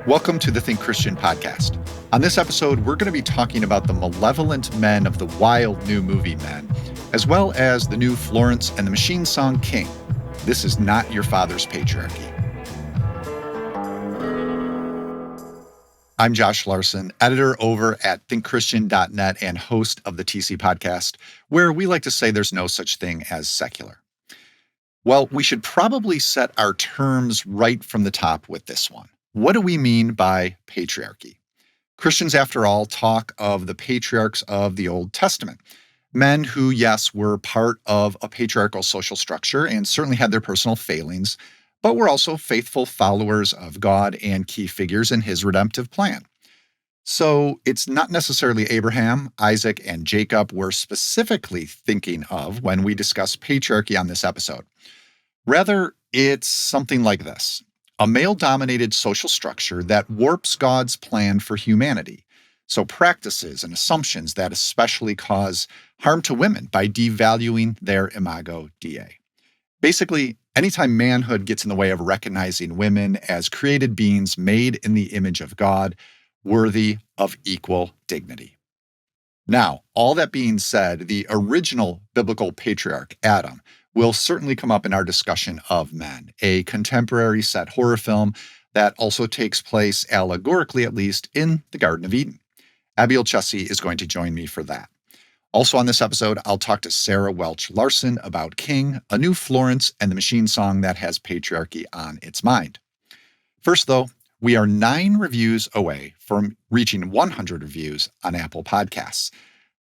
Welcome to the Think Christian podcast. On this episode, we're going to be talking about the malevolent men of the wild new movie Men, as well as the new Florence and the Machine song King. This is not your father's patriarchy. I'm Josh Larsen, editor over at thinkchristian.net and host of the TC podcast, where we like to say there's no such thing as secular. Well, we should probably set our terms right from the top with this one. What do we mean by patriarchy? Christians, after all, talk of the patriarchs of the Old Testament, men who, yes, were part of a patriarchal social structure and certainly had their personal failings, but were also faithful followers of God and key figures in his redemptive plan. So it's not necessarily Abraham, Isaac, and Jacob we're specifically thinking of when we discuss patriarchy on this episode. Rather, it's something like this: a male-dominated social structure that warps God's plan for humanity. So practices and assumptions that especially cause harm to women by devaluing their imago Dei. Basically, anytime manhood gets in the way of recognizing women as created beings made in the image of God, worthy of equal dignity. Now, all that being said, the original biblical patriarch, Adam, will certainly come up in our discussion of Men, a contemporary set horror film that also takes place, allegorically at least, in the Garden of Eden. Abby Olcese is going to join me for that. Also on this episode, I'll talk to Sarah Welch-Larson about King, a new Florence and the Machine song that has patriarchy on its mind. First, though, we are 9 reviews away from reaching 100 reviews on Apple Podcasts.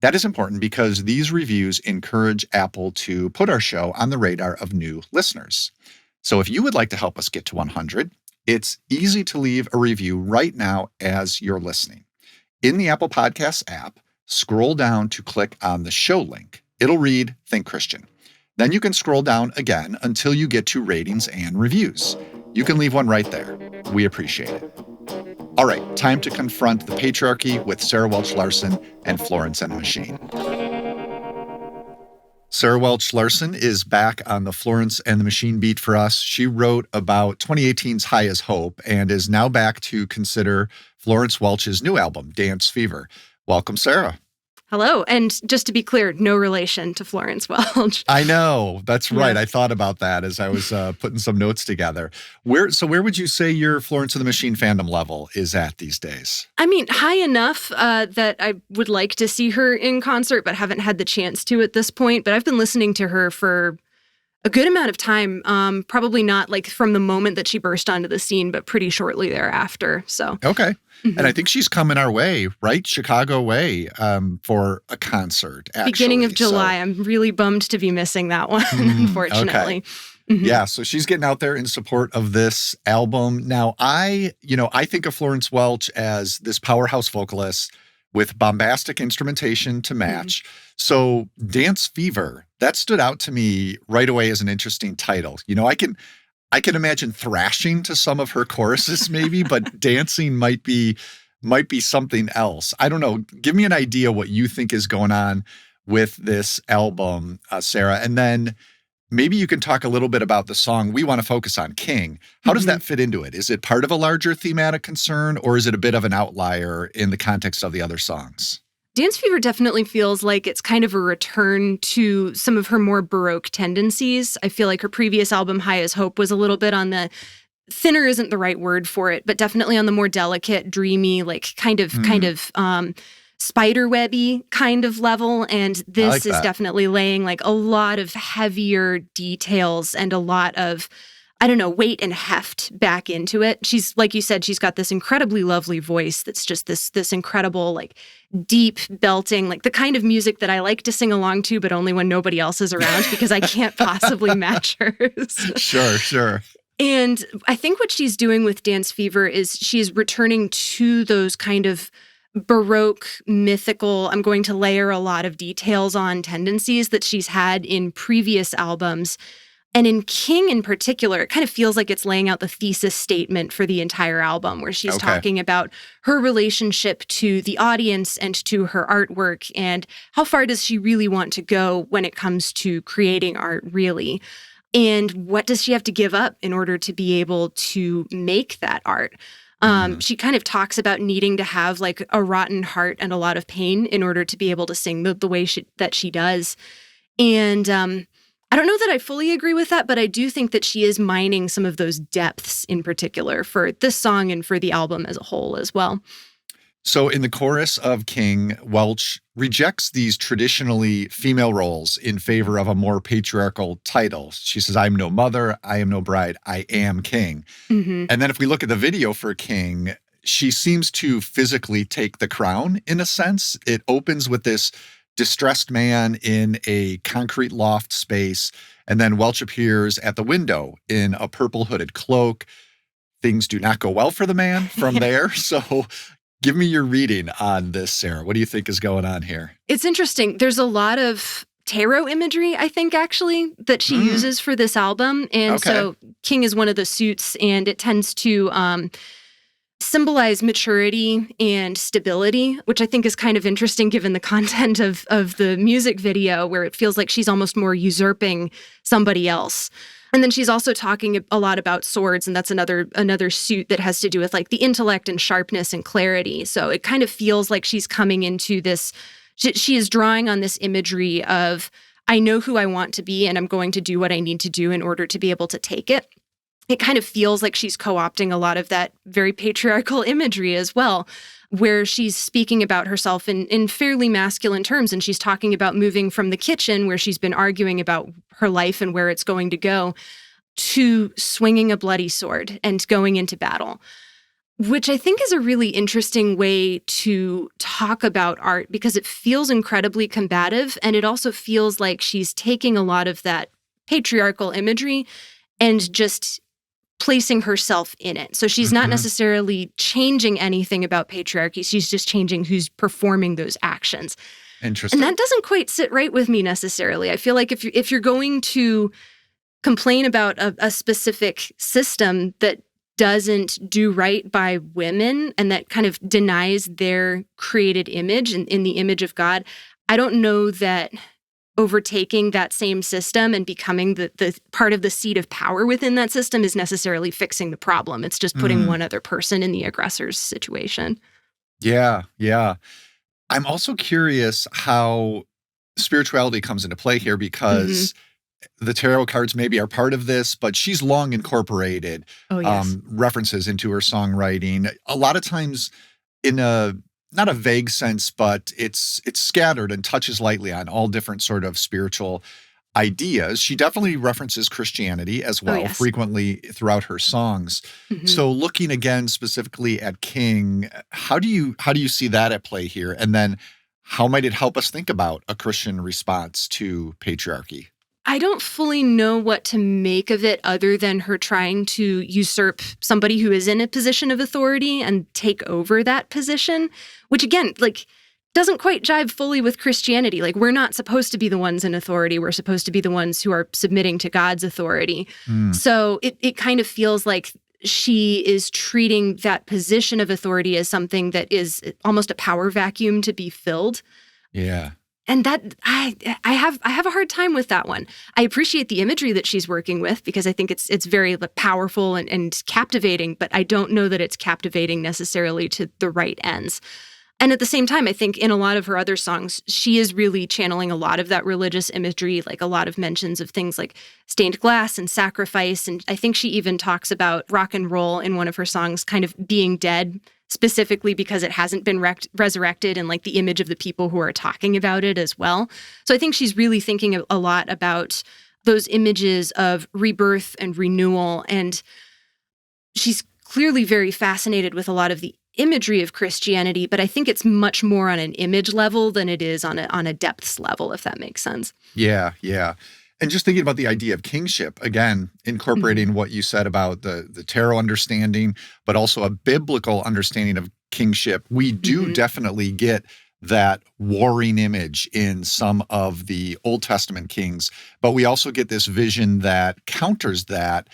That is important because these reviews encourage Apple to put our show on the radar of new listeners. So if you would like to help us get to 100, it's easy to leave a review right now as you're listening. In the Apple Podcasts app, scroll down to click on the show link. It'll read Think Christian. Then you can scroll down again until you get to ratings and reviews. You can leave one right there. We appreciate it. All right, time to confront the patriarchy with Sarah Welch-Larson and Florence and the Machine. Sarah Welch-Larson is back on the Florence and the Machine beat for us. She wrote about 2018's High as Hope and is now back to consider Florence Welch's new album, Dance Fever. Welcome, Sarah. Hello. And just to be clear, no relation to Florence Welch. I know. That's right. Yeah. I thought about that as I was putting some notes together. Where would you say your Florence and the Machine fandom level is at these days? I mean, high enough that I would like to see her in concert, but haven't had the chance to at this point. But I've been listening to her for a good amount of time, probably not like from the moment that she burst onto the scene, but pretty shortly thereafter. So okay. And I think she's coming our way, right? Chicago way, for a concert, actually. Beginning of July. So, I'm really bummed to be missing that one, unfortunately. Okay. Yeah, so she's getting out there in support of this album. Now, I think of Florence Welch as this powerhouse vocalist with bombastic instrumentation to match. So Dance Fever, that stood out to me right away as an interesting title. I can imagine thrashing to some of her choruses maybe, but dancing might be something else. I don't know. Give me an idea what you think is going on with this album, Sarah. And then maybe you can talk a little bit about the song we want to focus on, King. How does that fit into it? Is it part of a larger thematic concern, or is it a bit of an outlier in the context of the other songs? Dance Fever definitely feels like it's kind of a return to some of her more Baroque tendencies. I feel like her previous album, High as Hope, was a little bit on the thinner isn't the right word for it, but definitely on the more delicate, dreamy, like kind of spiderwebby kind of level. And this is definitely laying like a lot of heavier details and a lot of, weight and heft back into it. She's, like you said, she's got this incredibly lovely voice that's just this incredible, like, deep belting, like the kind of music that I like to sing along to, but only when nobody else is around because I can't possibly match hers. Sure. And I think what she's doing with Dance Fever is she's returning to those kind of Baroque, mythical, I'm going to layer a lot of details on tendencies that she's had in previous albums. And in King in particular, it kind of feels like it's laying out the thesis statement for the entire album, where she's talking about her relationship to the audience and to her artwork and how far does she really want to go when it comes to creating art, really. And what does she have to give up in order to be able to make that art? She kind of talks about needing to have like a rotten heart and a lot of pain in order to be able to sing the way that she does. And I don't know that I fully agree with that, but I do think that she is mining some of those depths in particular for this song and for the album as a whole as well. So in the chorus of King, Welch rejects these traditionally female roles in favor of a more patriarchal title. She says, I'm no mother, I am no bride, I am king. Mm-hmm. And then if we look at the video for King, she seems to physically take the crown in a sense. It opens with this distressed man in a concrete loft space, and then Welch appears at the window in a purple hooded cloak. Things do not go well for the man from there. So give me your reading on this, Sarah. What do you think is going on here? It's interesting. There's a lot of tarot imagery, I think, actually, that she uses for this album. And so King is one of the suits, and it tends to symbolize maturity and stability, which I think is kind of interesting given the content of the music video, where it feels like she's almost more usurping somebody else. And then she's also talking a lot about swords, and that's another suit that has to do with like the intellect and sharpness and clarity. So it kind of feels like she's coming into this, she is drawing on this imagery of, I know who I want to be and I'm going to do what I need to do in order to be able to take it. It kind of feels like she's co-opting a lot of that very patriarchal imagery as well, where she's speaking about herself in fairly masculine terms. And she's talking about moving from the kitchen, where she's been arguing about her life and where it's going to go, to swinging a bloody sword and going into battle, which I think is a really interesting way to talk about art, because it feels incredibly combative. And it also feels like she's taking a lot of that patriarchal imagery and just placing herself in it. So she's not necessarily changing anything about patriarchy. She's just changing who's performing those actions. Interesting. And that doesn't quite sit right with me necessarily. I feel like if you're going to complain about a specific system that doesn't do right by women and that kind of denies their created image and in the image of God, I don't know that overtaking that same system and becoming the part of the seat of power within that system is necessarily fixing the problem. It's just putting one other person in the aggressor's situation. Yeah. I'm also curious how spirituality comes into play here, because the tarot cards maybe are part of this, but she's long incorporated references into her songwriting. A lot of times in not a vague sense, but it's scattered and touches lightly on all different sort of spiritual ideas. She definitely references Christianity as well, frequently throughout her songs. So looking again specifically at King, how do you see that at play here? And then how might it help us think about a Christian response to patriarchy? I don't fully know what to make of it other than her trying to usurp somebody who is in a position of authority and take over that position, which again, like, doesn't quite jive fully with Christianity. Like, we're not supposed to be the ones in authority. We're supposed to be the ones who are submitting to God's authority. So it kind of feels like she is treating that position of authority as something that is almost a power vacuum to be filled. Yeah. And that I have a hard time with that one. I appreciate the imagery that she's working with, because I think it's very powerful and captivating, but I don't know that it's captivating necessarily to the right ends. And at the same time, I think in a lot of her other songs, she is really channeling a lot of that religious imagery, like a lot of mentions of things like stained glass and sacrifice. And I think she even talks about rock and roll in one of her songs kind of being dead, specifically because it hasn't been resurrected, and like the image of the people who are talking about it as well. So I think she's really thinking a lot about those images of rebirth and renewal. And she's clearly very fascinated with a lot of the imagery of Christianity, but I think it's much more on an image level than it is on a depths level, if that makes sense. Yeah. And just thinking about the idea of kingship, again, incorporating what you said about the tarot understanding, but also a biblical understanding of kingship, we do definitely get that warring image in some of the Old Testament kings, but we also get this vision that counters that,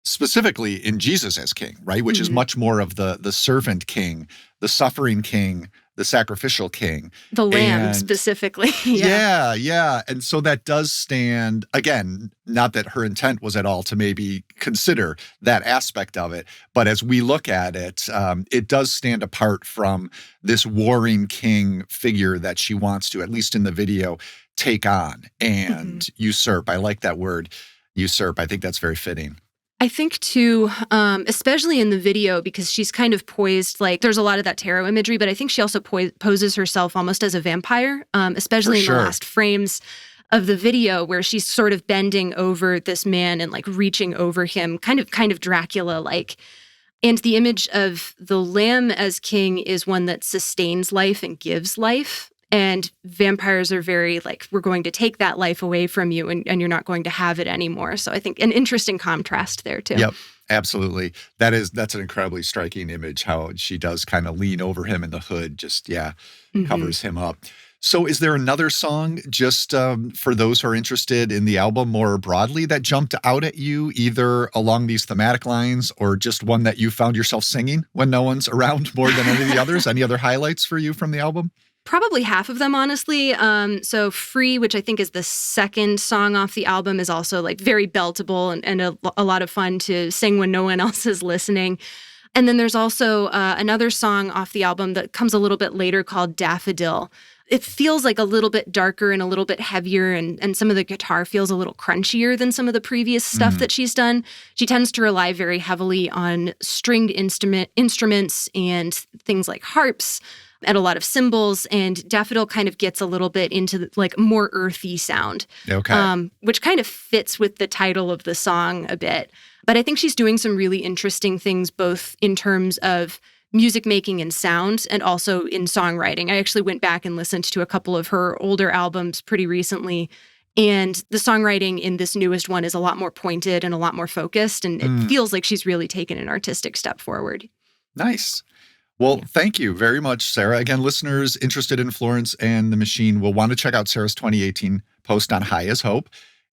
specifically in Jesus as king, right? Which is much more of the servant king, the suffering king, the sacrificial king. The lamb And specifically. yeah. And so that does stand, again, not that her intent was at all to maybe consider that aspect of it, but as we look at it, it does stand apart from this warring king figure that she wants to, at least in the video, take on and usurp. I like that word, usurp. I think that's very fitting. I think too, especially in the video, because she's kind of poised, like there's a lot of that tarot imagery, but I think she also poses herself almost as a vampire, especially in the last frames of the video where she's sort of bending over this man and like reaching over him, kind of Dracula-like. And the image of the lamb as king is one that sustains life and gives life. And vampires are very like, we're going to take that life away from you and you're not going to have it anymore. So I think an interesting contrast there too. Yep, absolutely. That's an incredibly striking image, how she does kind of lean over him in the hood, just, covers him up. So is there another song just for those who are interested in the album more broadly that jumped out at you, either along these thematic lines or just one that you found yourself singing when no one's around more than any of the others? Any other highlights for you from the album? Probably half of them, honestly. So Free, which I think is the second song off the album, is also like very beltable and a lot of fun to sing when no one else is listening. And then there's also another song off the album that comes a little bit later called Daffodil. It feels like a little bit darker and a little bit heavier, and some of the guitar feels a little crunchier than some of the previous stuff that she's done. She tends to rely very heavily on stringed instruments and things like harps and a lot of cymbals, and Daffodil kind of gets a little bit into the, like more earthy sound, which kind of fits with the title of the song a bit. But I think she's doing some really interesting things, both in terms of music making and sound, and also in songwriting. I actually went back and listened to a couple of her older albums pretty recently, and the songwriting in this newest one is a lot more pointed and a lot more focused, and it feels like she's really taken an artistic step forward. Nice. Well, thank you very much, Sarah. Again, listeners interested in Florence and the Machine will want to check out Sarah's 2018 post on High as Hope,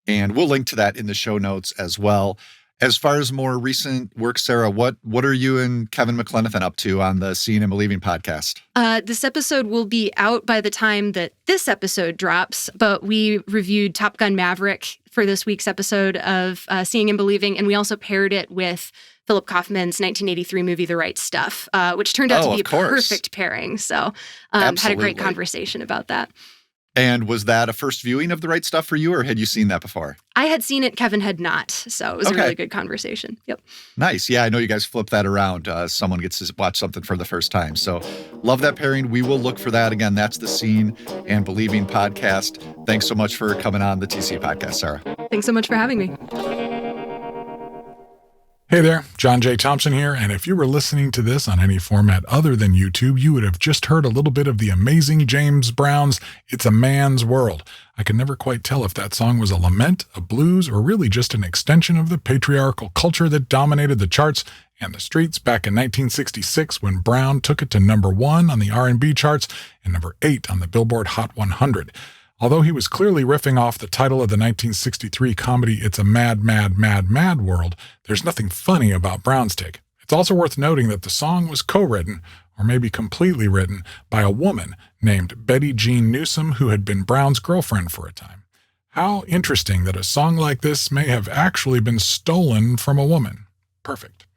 and we'll link to that in the show notes as well. As far as more recent work, Sarah, what are you and Kevin McLenithan up to on the Seeing and Believing podcast? This episode will be out by the time that this episode drops, but we reviewed Top Gun Maverick for this week's episode of Seeing and Believing, and we also paired it with Philip Kaufman's 1983 movie, The Right Stuff, which turned out to be a perfect pairing. So had a great conversation about that. And was that a first viewing of The Right Stuff for you, or had you seen that before? I had seen it. Kevin had not. So it was a really good conversation. Yep. Nice. Yeah, I know you guys flip that around. Someone gets to watch something for the first time. So love that pairing. We will look for that. Again, that's the Seeing and Believing podcast. Thanks so much for coming on the TC podcast, Sarah. Thanks so much for having me. Hey there, John J. Thompson here, and if you were listening to this on any format other than YouTube, you would have just heard a little bit of the amazing James Brown's It's a Man's World. I could never quite tell if that song was a lament, a blues, or really just an extension of the patriarchal culture that dominated the charts and the streets back in 1966 when Brown took it to number 1 on the R&B charts and number 8 on the Billboard Hot 100. Although he was clearly riffing off the title of the 1963 comedy It's a Mad, Mad, Mad, Mad World, there's nothing funny about Brown's take. It's also worth noting that the song was co-written, or maybe completely written, by a woman named Betty Jean Newsom, who had been Brown's girlfriend for a time. How interesting that a song like this may have actually been stolen from a woman. Perfect.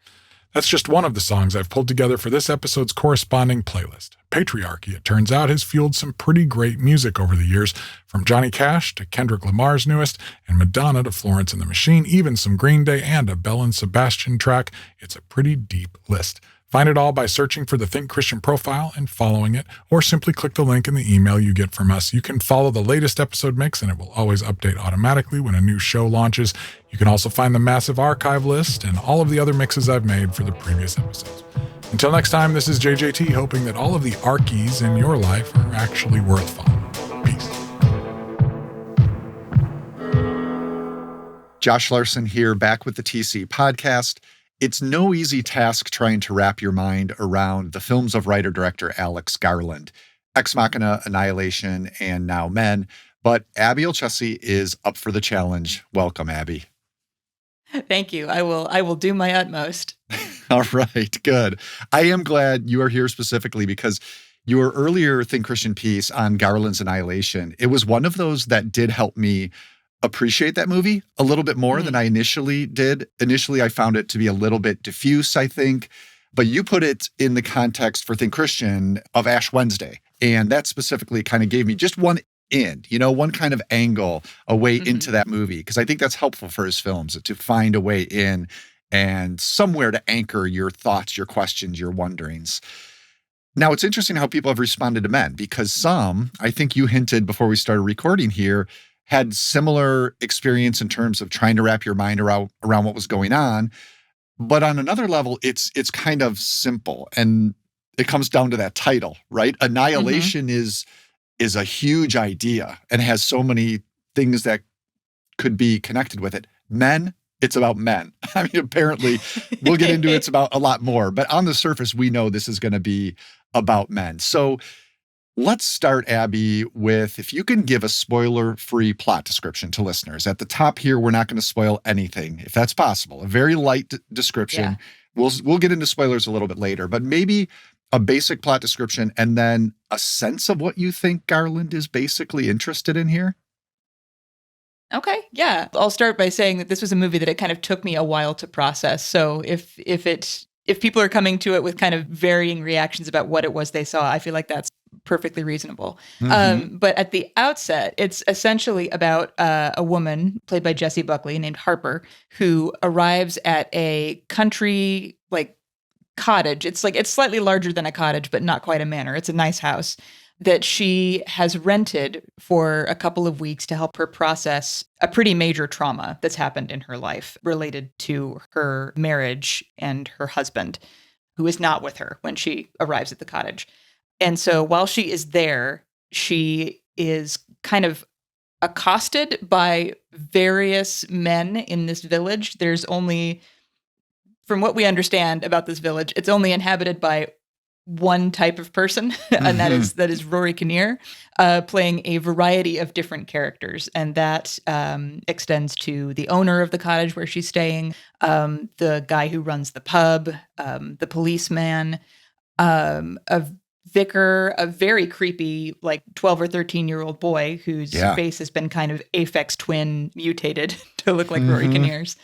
That's just one of the songs I've pulled together for this episode's corresponding playlist. Patriarchy, it turns out, has fueled some pretty great music over the years, from Johnny Cash to Kendrick Lamar's newest, and Madonna to Florence and the Machine, even some Green Day and a Belle and Sebastian track. It's a pretty deep list. Find it all by searching for the Think Christian profile and following it, or simply click the link in the email you get from us. You can follow the latest episode mix, and it will always update automatically when a new show launches. You can also find the massive archive list and all of the other mixes I've made for the previous episodes. Until next time, this is JJT, hoping that all of the Archies in your life are actually worth following. Peace. Josh Larsen here, back with the TC podcast. It's no easy task trying to wrap your mind around the films of writer-director Alex Garland, Ex Machina, Annihilation, and now Men. But Abby Olcese is up for the challenge. Welcome, Abby. Thank you. I will do my utmost. All right, good. I am glad you are here specifically because Your earlier Think Christian piece on Garland's Annihilation, it was one of those that did help me appreciate that movie a little bit more than I initially did. Initially, I found it to be a little bit diffuse, I think. But you put it in the context for Think Christian of Ash Wednesday. And that specifically kind of gave me just one end, one kind of angle, a way into that movie. Because I think that's helpful for his films, to find a way in and somewhere to anchor your thoughts, your questions, your wonderings. Now, it's interesting how people have responded to Men, because some, I think you hinted before we started recording here, had similar experience in terms of trying to wrap your mind around what was going on. But on another level, it's kind of simple. And it comes down to that title, right? Annihilation is a huge idea and has so many things that could be connected with it. Men, it's about men. I mean, apparently, we'll get into it's about a lot more. But on the surface, we know this is going to be about men. So let's start, Abby, with if you can give a spoiler-free plot description to listeners. At the top here, we're not going to spoil anything, if that's possible. A very light description. Yeah. We'll get into spoilers a little bit later, but maybe a basic plot description and then a sense of what you think Garland is basically interested in here. Okay, yeah. I'll start by saying that this was a movie that it kind of took me a while to process. So if people are coming to it with kind of varying reactions about what it was they saw, I feel like that's perfectly reasonable. But at the outset, it's essentially about a woman played by Jessie Buckley named Harper, who arrives at a country cottage. It's slightly larger than a cottage, but not quite a manor. It's a nice house that she has rented for a couple of weeks to help her process a pretty major trauma that's happened in her life related to her marriage and her husband, who is not with her when she arrives at the cottage. And so while she is there, she is kind of accosted by various men in this village. There's only, from what we understand about this village, it's only inhabited by one type of person, and that is Rory Kinnear, playing a variety of different characters. And that extends to the owner of the cottage where she's staying, the guy who runs the pub, the policeman, a vicar, a very creepy, 12 or 13-year-old boy whose face has been kind of Aphex Twin mutated to look like Rory Kinnear's,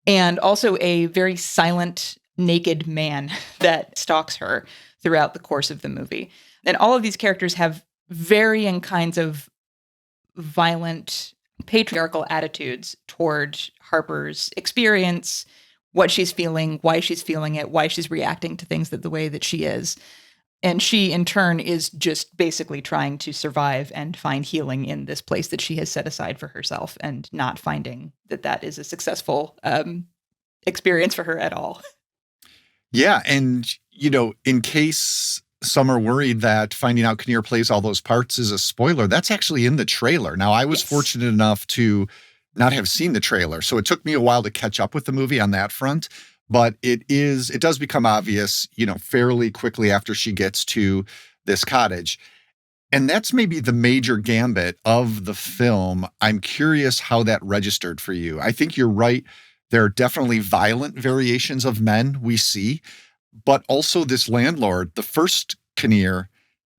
and also a very silent, naked man that stalks her throughout the course of the movie. And all of these characters have varying kinds of violent, patriarchal attitudes toward Harper's experience, what she's feeling, why she's feeling it, why she's reacting to things the way that she is. And she, in turn, is just basically trying to survive and find healing in this place that she has set aside for herself, and not finding that is a successful experience for her at all. Yeah, and, in case some are worried that finding out Kinnear plays all those parts is a spoiler, that's actually in the trailer. Now, I was fortunate enough to not have seen the trailer, so it took me a while to catch up with the movie on that front. But it does become obvious, fairly quickly after she gets to this cottage. And that's maybe the major gambit of the film. I'm curious how that registered for you. I think you're right. There are definitely violent variations of men we see, but also this landlord, the first Kinnear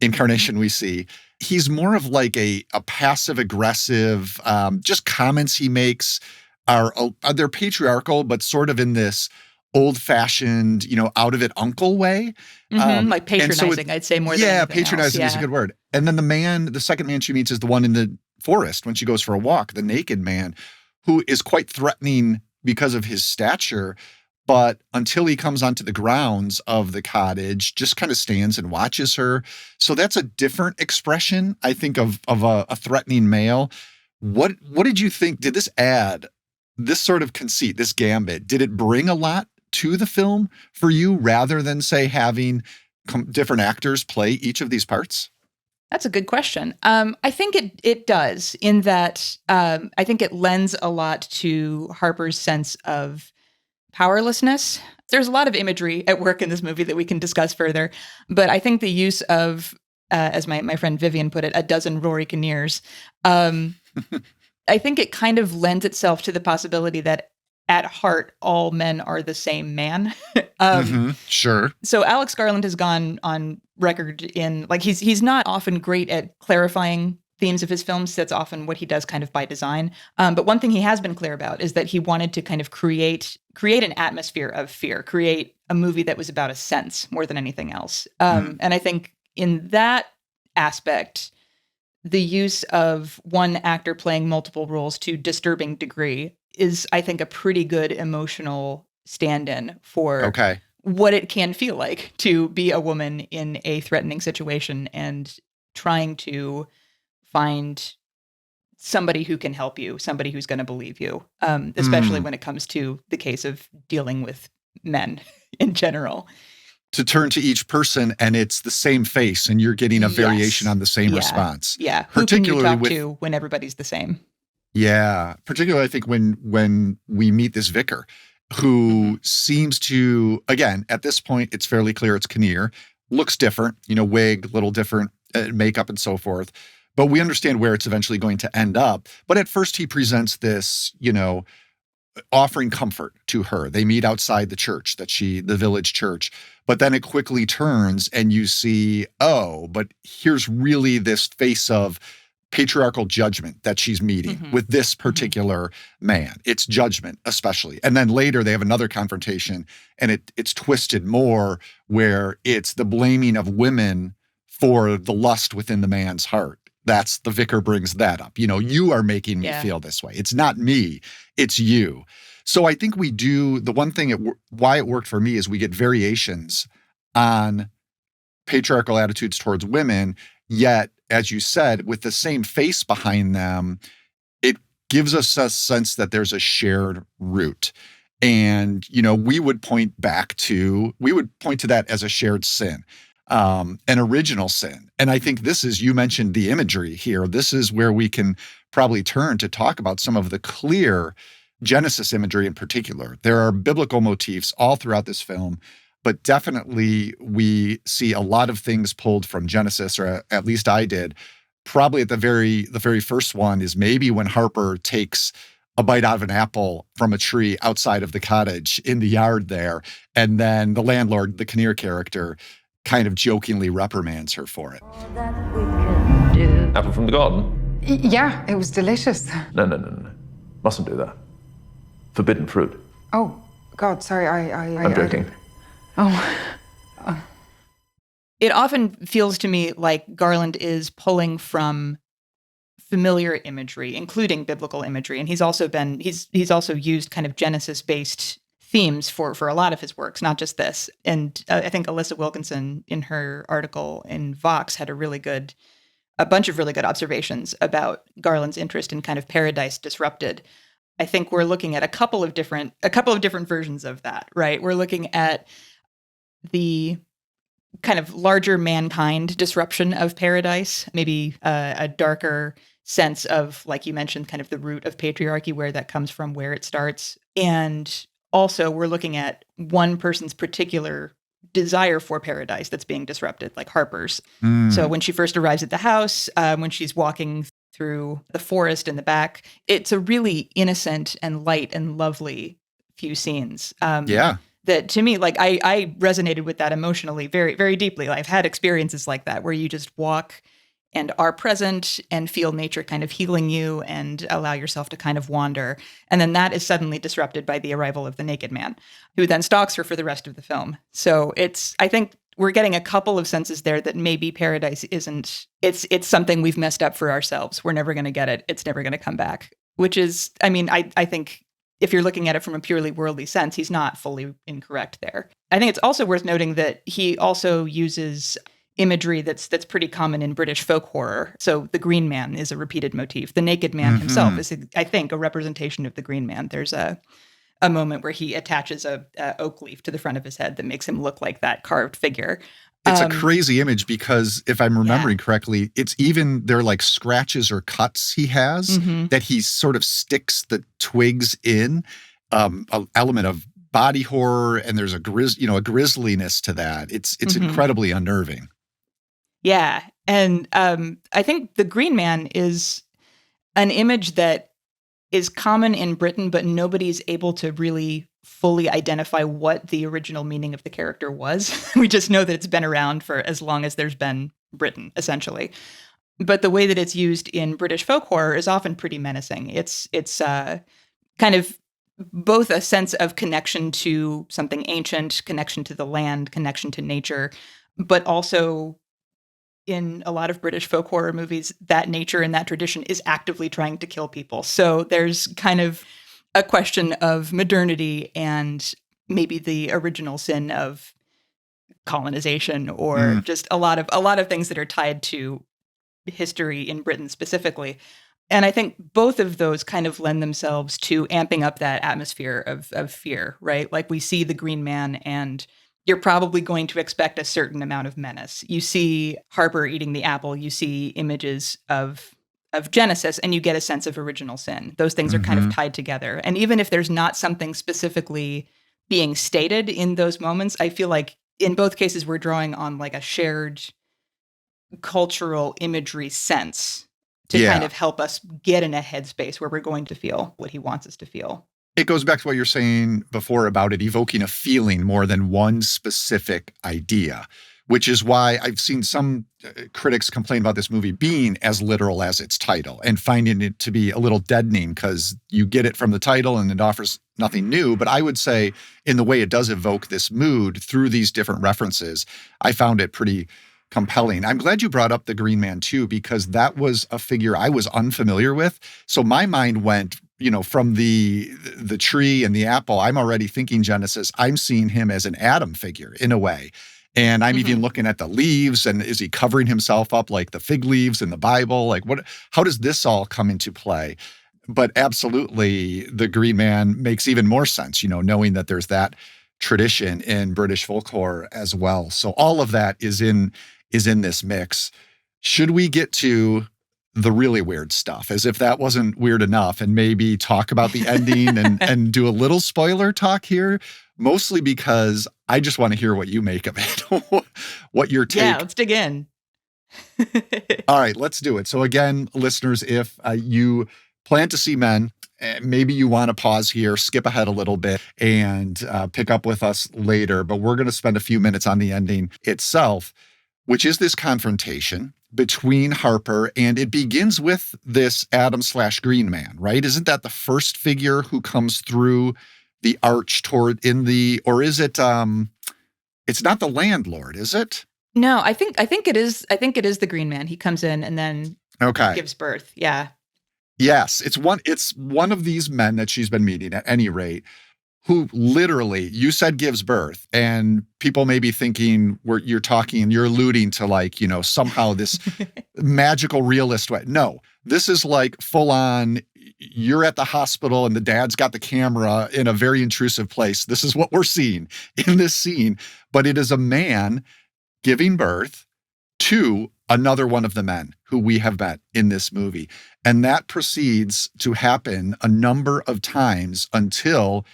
incarnation we see, he's more of a passive aggressive, just comments he makes they're patriarchal, but sort of in this old-fashioned, out of it uncle way. Patronizing, I'd say more than anything patronizing else. is a good word. And then the second man she meets is the one in the forest when she goes for a walk, the naked man, who is quite threatening because of his stature, but until he comes onto the grounds of the cottage, just kind of stands and watches her. So that's a different expression, I think, of a threatening male. What did you think? Did this add, this sort of conceit, this gambit, did it bring a lot to the film for you rather than, say, having different actors play each of these parts? That's a good question. I think it does, in that I think it lends a lot to Harper's sense of powerlessness. There's a lot of imagery at work in this movie that we can discuss further, but I think the use of, as my friend Vivian put it, a dozen Rory Kinnears, I think it kind of lends itself to the possibility that at heart, all men are the same man. Sure. So Alex Garland has gone on record in, like, he's not often great at clarifying themes of his films. That's often what he does kind of by design. But one thing he has been clear about is that he wanted to kind of create an atmosphere of fear, create a movie that was about a sense more than anything else. And I think in that aspect, the use of one actor playing multiple roles to disturbing degree is, I think, a pretty good emotional stand-in for what it can feel like to be a woman in a threatening situation and trying to find somebody who can help you, somebody who's going to believe you, especially when it comes to the case of dealing with men in general. To turn to each person and it's the same face and you're getting a variation on the same response. Yeah. Who can you talk to when everybody's the same? Yeah. Particularly, I think when we meet this vicar who seems to, again, at this point, it's fairly clear it's Kinnear, looks different, wig, little different makeup and so forth. But we understand where it's eventually going to end up. But at first he presents this, offering comfort to her. They meet outside the church, the village church. But then it quickly turns and you see, but here's really this face of patriarchal judgment that she's meeting with this particular man. It's judgment, especially. And then later they have another confrontation and it's twisted more where it's the blaming of women for the lust within the man's heart. That's the vicar brings that up. You are making me feel this way. It's not me, it's you. So I think we do, the one thing, why it worked for me is we get variations on patriarchal attitudes towards women, yet, as you said, with the same face behind them, it gives us a sense that there's a shared root. And, we would point to that as a shared sin. An original sin. And I think you mentioned the imagery here. This is where we can probably turn to talk about some of the clear Genesis imagery in particular. There are biblical motifs all throughout this film, but definitely we see a lot of things pulled from Genesis, or at least I did. Probably at the very first one is maybe when Harper takes a bite out of an apple from a tree outside of the cottage in the yard there. And then the landlord, the Kinnear character, kind of jokingly reprimands her for it. Apple from the garden? Yeah, it was delicious. No. Mustn't do that. Forbidden fruit. Oh, God, sorry, I'm joking. It often feels to me like Garland is pulling from familiar imagery, including biblical imagery. And he's also used kind of Genesis-based themes for a lot of his works, not just this. And I think Alyssa Wilkinson, in her article in Vox, had a bunch of really good observations about Garland's interest in kind of Paradise Disrupted. I think we're looking at a couple of different versions of that, right? We're looking at the kind of larger mankind disruption of paradise, maybe a darker sense of, like you mentioned, kind of the root of patriarchy, where that comes from, where it starts. And also, we're looking at one person's particular desire for paradise that's being disrupted, like Harper's. So when she first arrives at the house, when she's walking through the forest in the back, it's a really innocent and light and lovely few scenes. That to me, like I resonated with that emotionally very, very deeply. I've had experiences like that where you just walk and are present and feel nature kind of healing you and allow yourself to kind of wander. And then that is suddenly disrupted by the arrival of the naked man, who then stalks her for the rest of the film. So I think we're getting a couple of senses there that maybe paradise it's something we've messed up for ourselves. We're never going to get it. It's never going to come back, which is, I think if you're looking at it from a purely worldly sense, he's not fully incorrect there. I think it's also worth noting that he also uses imagery that's pretty common in British folk horror. So the Green Man is a repeated motif. The naked man himself is, I think, a representation of the Green Man. There's a moment where he attaches a oak leaf to the front of his head that makes him look like that carved figure. It's a crazy image because if I'm remembering correctly, it's even there are like scratches or cuts he has that he sort of sticks the twigs in, an element of body horror, and there's a grisliness to that. It's incredibly unnerving. Yeah. And I think the Green Man is an image that is common in Britain, but nobody's able to really fully identify what the original meaning of the character was. We just know that it's been around for as long as there's been Britain, essentially. But the way that it's used in British folk horror is often pretty menacing. It's kind of both a sense of connection to something ancient, connection to the land, connection to nature, but also in a lot of British folk horror movies, that nature and that tradition is actively trying to kill people. So there's kind of a question of modernity and maybe the original sin of colonization, or just a lot of things that are tied to history in Britain specifically. And I think both of those kind of lend themselves to amping up that atmosphere of fear, right? Like we see the Green Man and you're probably going to expect a certain amount of menace. You see Harper eating the apple, you see images of Genesis, and you get a sense of original sin. Those things are kind of tied together. And even if there's not something specifically being stated in those moments, I feel like in both cases we're drawing on like a shared cultural imagery sense to kind of help us get in a headspace where we're going to feel what he wants us to feel. It goes back to what you're saying before about it evoking a feeling more than one specific idea, which is why I've seen some critics complain about this movie being as literal as its title and finding it to be a little deadening because you get it from the title and it offers nothing new. But I would say in the way it does evoke this mood through these different references, I found it pretty compelling. I'm glad you brought up the Green Man too, because that was a figure I was unfamiliar with. So my mind went, from the tree and the apple, I'm already thinking Genesis. I'm seeing him as an Adam figure in a way. And I'm even looking at the leaves, and is he covering himself up like the fig leaves in the Bible? Like how does this all come into play? But absolutely the Green Man makes even more sense, knowing that there's that tradition in British folk horror as well. So all of that is in this mix. Should we get to the really weird stuff, as if that wasn't weird enough, and maybe talk about the ending and do a little spoiler talk here, mostly because I just want to hear what you make of it, what your take. Yeah, let's dig in. All right, let's do it. So again, listeners, if you plan to see Men, maybe you want to pause here, skip ahead a little bit, and pick up with us later. But we're going to spend a few minutes on the ending itself, which is this confrontation between Harper, and it begins with this Adam/Green Man, right? Isn't that the first figure who comes through the arch or is it, it's not the landlord, is it? No, I think it is. I think it is the Green Man. He comes in and then gives birth. Yeah. Yes, it's one of these men that she's been meeting at any rate, who literally, you said gives birth, and people may be thinking you're alluding to somehow this magical realist way. No, this is like full on, you're at the hospital and the dad's got the camera in a very intrusive place. This is what we're seeing in this scene, but it is a man giving birth to another one of the men who we have met in this movie. And that proceeds to happen a number of times until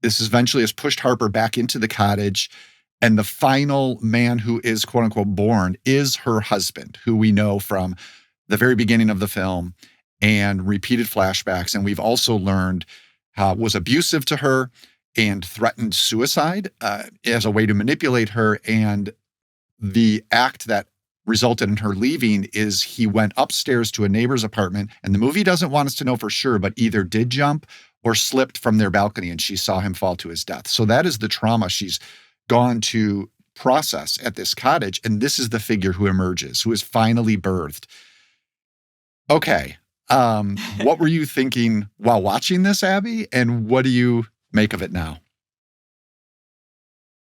this eventually has pushed Harper back into the cottage. And the final man who is quote unquote born is her husband, who we know from the very beginning of the film and repeated flashbacks. And we've also learned was abusive to her and threatened suicide as a way to manipulate her. And the act that resulted in her leaving is he went upstairs to a neighbor's apartment. And the movie doesn't want us to know for sure, but either did jump or slipped from their balcony and she saw him fall to his death. So that is the trauma she's gone to process at this cottage. And this is the figure who emerges, who is finally birthed. Okay. What were you thinking while watching this, Abby? And what do you make of it now?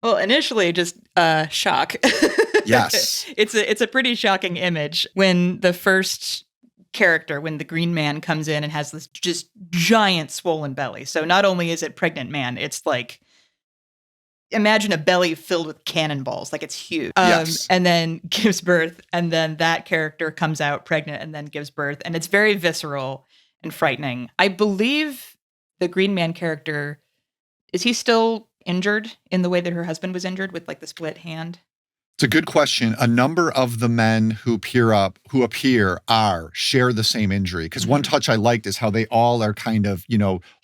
Well, initially, just shock. Yes. It's a pretty shocking image when the first character, when the Green Man comes in and has this just giant swollen belly. So not only is it pregnant man, it's like, imagine a belly filled with cannonballs. Like it's huge. Yes. And then gives birth. And then that character comes out pregnant and then gives birth. And it's very visceral and frightening. I believe the Green Man character, is he still injured in the way that her husband was injured with like the split hand? It's a good question. A number of the men who appear share the same injury. Because one touch I liked is how they all are kind of,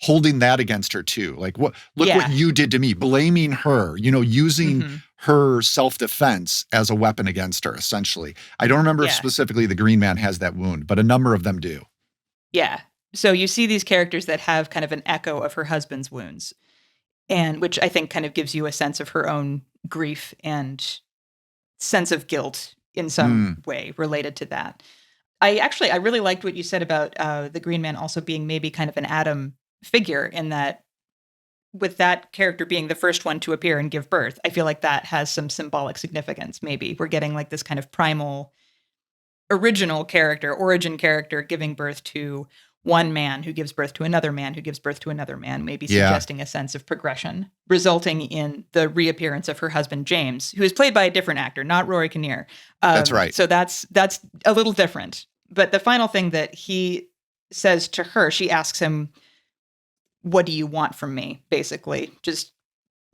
holding that against her too. Like, look what you did to me, blaming her, using her self-defense as a weapon against her, essentially. I don't remember if specifically the Green Man has that wound, but a number of them do. Yeah. So you see these characters that have kind of an echo of her husband's wounds, and which I think kind of gives you a sense of her own grief and sense of guilt in some way related to that. I really liked what you said about the Green Man also being maybe kind of an Adam figure, in that with that character being the first one to appear and give birth, I feel like that has some symbolic significance. Maybe we're getting like this kind of primal origin character giving birth to one man who gives birth to another man who gives birth to another man, maybe suggesting a sense of progression, resulting in the reappearance of her husband, James, who is played by a different actor, not Rory Kinnear. That's right. So that's a little different. But the final thing that he says to her, she asks him, "What do you want from me?" Basically, just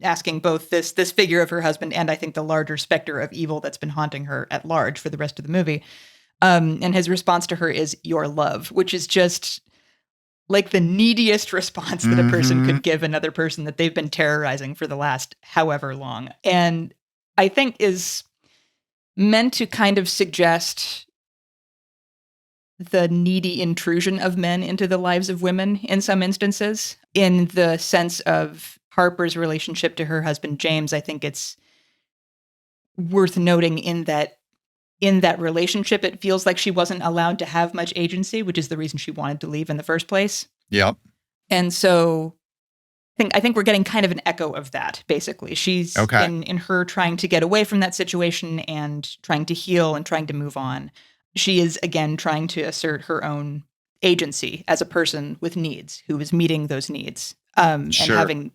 asking both this figure of her husband and I think the larger specter of evil that's been haunting her at large for the rest of the movie. And his response to her is "your love," which is just like the neediest response that a person could give another person that they've been terrorizing for the last however long. And I think is meant to kind of suggest the needy intrusion of men into the lives of women in some instances. In the sense of Harper's relationship to her husband, James, I think it's worth noting in that relationship, it feels like she wasn't allowed to have much agency, which is the reason she wanted to leave in the first place. Yep. And so I think we're getting kind of an echo of that, basically. She's in her trying to get away from that situation and trying to heal and trying to move on. She is, again, trying to assert her own agency as a person with needs, who is meeting those needs and having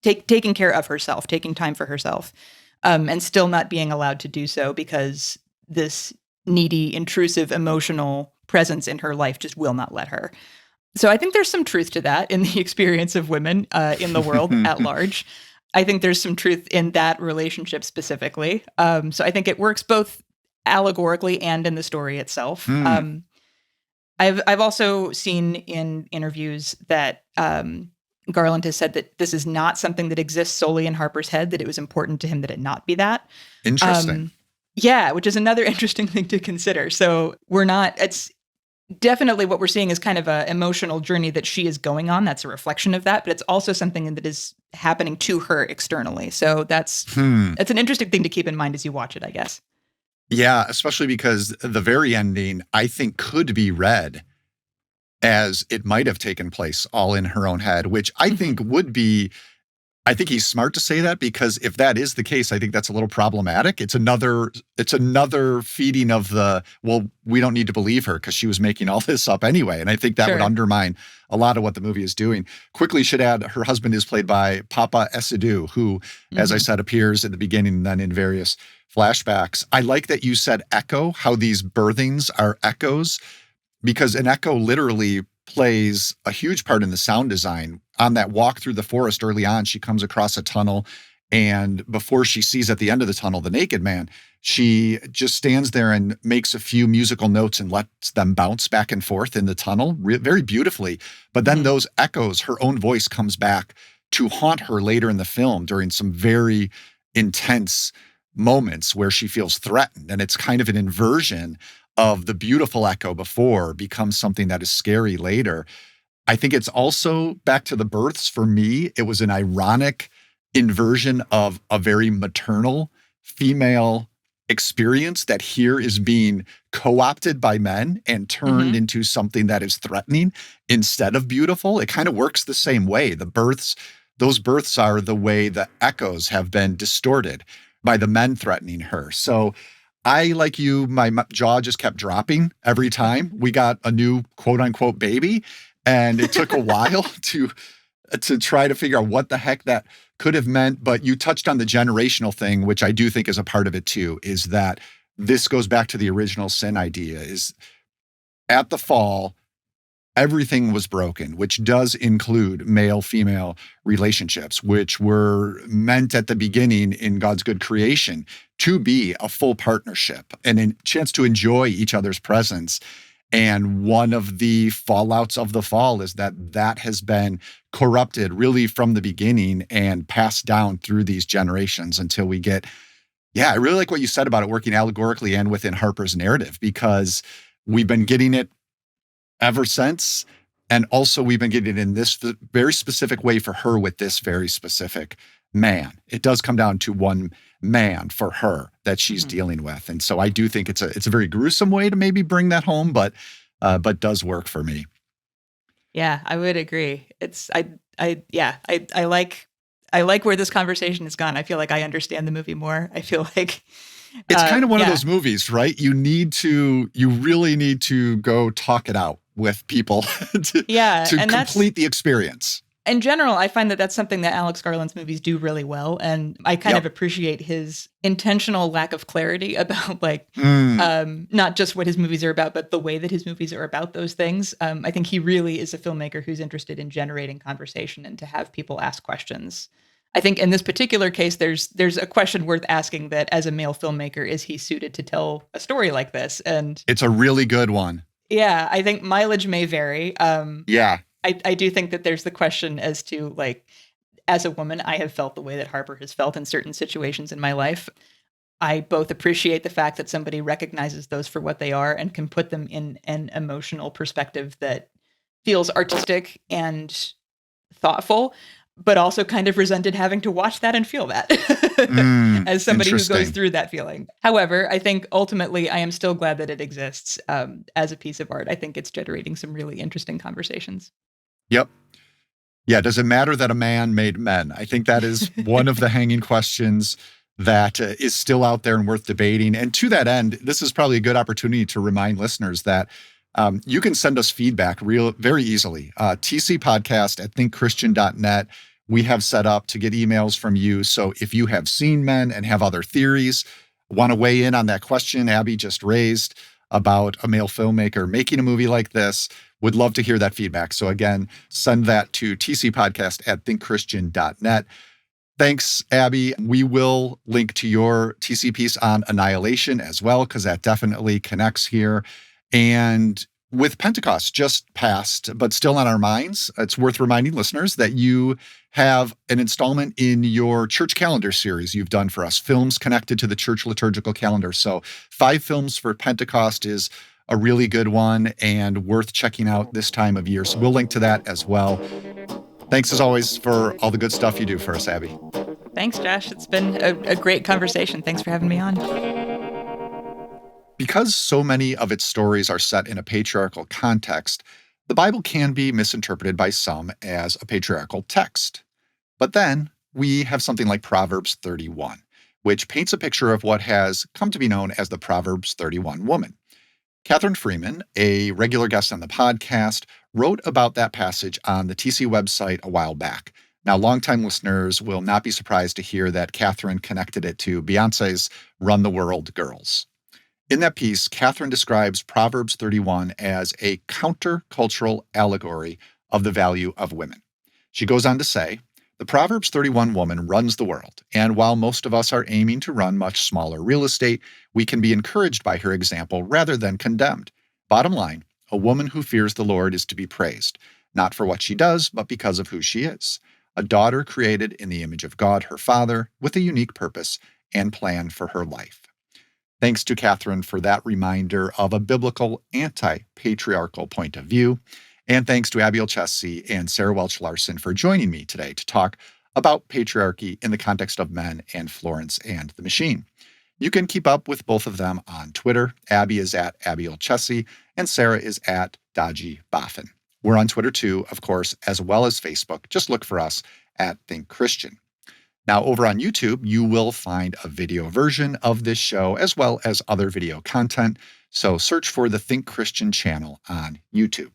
taking care of herself, taking time for herself, and still not being allowed to do so because this needy, intrusive, emotional presence in her life just will not let her. So I think there's some truth to that in the experience of women in the world at large. I think there's some truth in that relationship specifically. So I think it works both allegorically and in the story itself. I've also seen in interviews that Garland has said that this is not something that exists solely in Harper's head, that it was important to him that it not be that. Interesting. Yeah, which is another interesting thing to consider. So it's definitely what we're seeing is kind of an emotional journey that she is going on. That's a reflection of that, but it's also something that is happening to her externally. So that's an interesting thing to keep in mind as you watch it, I guess. Yeah, especially because the very ending, I think, could be read as it might have taken place all in her own head, which I think would be, I think he's smart to say that, because if that is the case, I think that's a little problematic. It's another feeding of the, well, we don't need to believe her because she was making all this up anyway. And I think that would undermine a lot of what the movie is doing. Quickly should add, her husband is played by Papa Esidu, who, as I said, appears at the beginning and then in various flashbacks. I like that you said echo, how these birthings are echoes, because an echo literally plays a huge part in the sound design. On that walk through the forest early on, she comes across a tunnel, and before she sees at the end of the tunnel the naked man, she just stands there and makes a few musical notes and lets them bounce back and forth in the tunnel very beautifully. But then those echoes, her own voice comes back to haunt her later in the film during some very intense moments where she feels threatened. And it's kind of an inversion of the beautiful echo before becomes something that is scary later. I think it's also back to the births. For me, it was an ironic inversion of a very maternal female experience that here is being co-opted by men and turned into something that is threatening instead of beautiful. It kind of works the same way. Those births are the way the echoes have been distorted by the men threatening her. So I, like you, my jaw just kept dropping every time we got a new quote unquote baby. And it took a while to try to figure out what the heck that could have meant. But you touched on the generational thing, which I do think is a part of it too, is that this goes back to the original sin idea, is at the fall, everything was broken, which does include male-female relationships, which were meant at the beginning in God's good creation to be a full partnership and a chance to enjoy each other's presence. And one of the fallouts of the fall is that has been corrupted really from the beginning and passed down through these generations until we get, I really like what you said about it working allegorically and within Harper's narrative, because we've been getting it ever since. And also we've been getting it in this very specific way for her with this very specific man. It does come down to one man for her that she's dealing with. And so I do think it's a very gruesome way to maybe bring that home, but does work for me. Yeah, I would agree. I like where this conversation has gone. I feel like I understand the movie more. I feel like it's kind of one of those movies, right? You really need to go talk it out with people to complete the experience. In general, I find that that's something that Alex Garland's movies do really well. And I kind of appreciate his intentional lack of clarity about not just what his movies are about, but the way that his movies are about those things. I think he really is a filmmaker who's interested in generating conversation and to have people ask questions. I think in this particular case, there's a question worth asking that as a male filmmaker, is he suited to tell a story like this? And it's a really good one. Yeah, I think mileage may vary. I do think that there's the question as to, as a woman, I have felt the way that Harper has felt in certain situations in my life. I both appreciate the fact that somebody recognizes those for what they are and can put them in an emotional perspective that feels artistic and thoughtful, but also kind of resented having to watch that and feel that as somebody who goes through that feeling. However, I think ultimately I am still glad that it exists as a piece of art. I think it's generating some really interesting conversations. Yep. Yeah. Does it matter that a man made men? I think that is one of the hanging questions that is still out there and worth debating. And to that end, this is probably a good opportunity to remind listeners that you can send us feedback very easily. tcpodcast@thinkchristian.net. We have set up to get emails from you. So if you have seen men and have other theories, want to weigh in on that question Abby just raised about a male filmmaker making a movie like this, would love to hear that feedback. So again, send that to tcpodcast@thinkchristian.net. Thanks, Abby. We will link to your TC piece on Annihilation as well, because that definitely connects here. And with Pentecost just passed, but still on our minds, it's worth reminding listeners that you have an installment in your church calendar series you've done for us, films connected to the church liturgical calendar. So 5 films for Pentecost is a really good one and worth checking out this time of year. So we'll link to that as well. Thanks as always for all the good stuff you do for us, Abby. Thanks, Josh. It's been a great conversation. Thanks for having me on. Because so many of its stories are set in a patriarchal context, the Bible can be misinterpreted by some as a patriarchal text. But then we have something like Proverbs 31, which paints a picture of what has come to be known as the Proverbs 31 woman. Catherine Freeman, a regular guest on the podcast, wrote about that passage on the TC website a while back. Now, longtime listeners will not be surprised to hear that Catherine connected it to Beyoncé's Run the World Girls. In that piece, Catherine describes Proverbs 31 as a countercultural allegory of the value of women. She goes on to say, the Proverbs 31 woman runs the world, and while most of us are aiming to run much smaller real estate, we can be encouraged by her example rather than condemned. Bottom line, a woman who fears the Lord is to be praised, not for what she does, but because of who she is. A daughter created in the image of God, her Father, with a unique purpose and plan for her life. Thanks to Catherine for that reminder of a biblical anti-patriarchal point of view. And thanks to Abby Olcese and Sarah Welch-Larson for joining me today to talk about patriarchy in the context of men and Florence and the Machine. You can keep up with both of them on Twitter. Abby is at Abby Olcese and Sarah is at Dodgy Boffin. We're on Twitter too, of course, as well as Facebook. Just look for us at Think Christian. Now, over on YouTube, you will find a video version of this show as well as other video content. So search for the Think Christian channel on YouTube.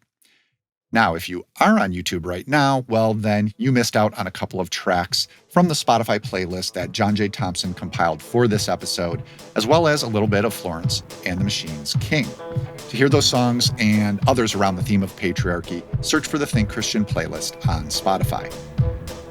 Now, if you are on YouTube right now, well, then you missed out on a couple of tracks from the Spotify playlist that John J. Thompson compiled for this episode, as well as a little bit of Florence and the Machine's King. To hear those songs and others around the theme of patriarchy, search for the Think Christian playlist on Spotify.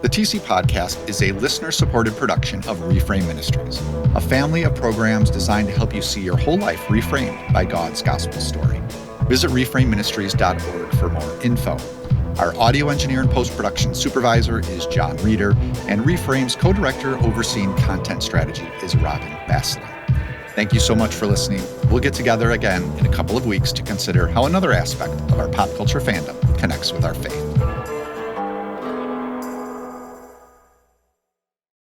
The TC Podcast is a listener-supported production of Reframe Ministries, a family of programs designed to help you see your whole life reframed by God's gospel story. Visit reframeministries.org for more info. Our audio engineer and post-production supervisor is John Reeder, and Reframe's co-director overseeing content strategy is Robin Basley. Thank you so much for listening. We'll get together again in a couple of weeks to consider how another aspect of our pop culture fandom connects with our faith.